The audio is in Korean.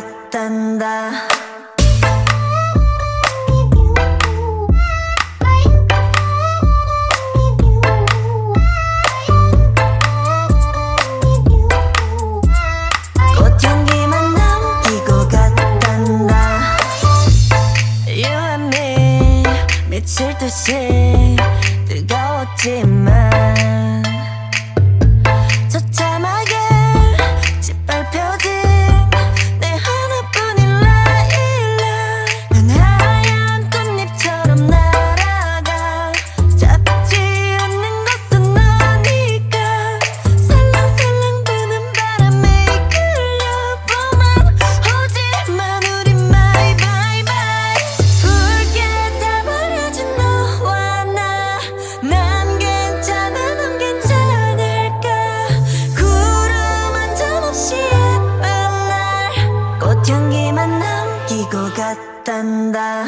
같단다. 꽃향기만 남기고 갔단다. You and me 미칠 듯이 뜨거웠지만 처참하게 짓밟혀진 내 하나뿐인 라일락. 난 하얀 꽃잎처럼 날아가 잡지 않는 것은 너니까. 살랑살랑 부는 바람에 이끌려보면 오지만 우린 bye bye bye. 붉게 타버려진 너와 나. 난 괜찮아 넌 괜찮을까. 구름 한 점 없이 예쁜 날 꽃향기만 남기고 갔단다.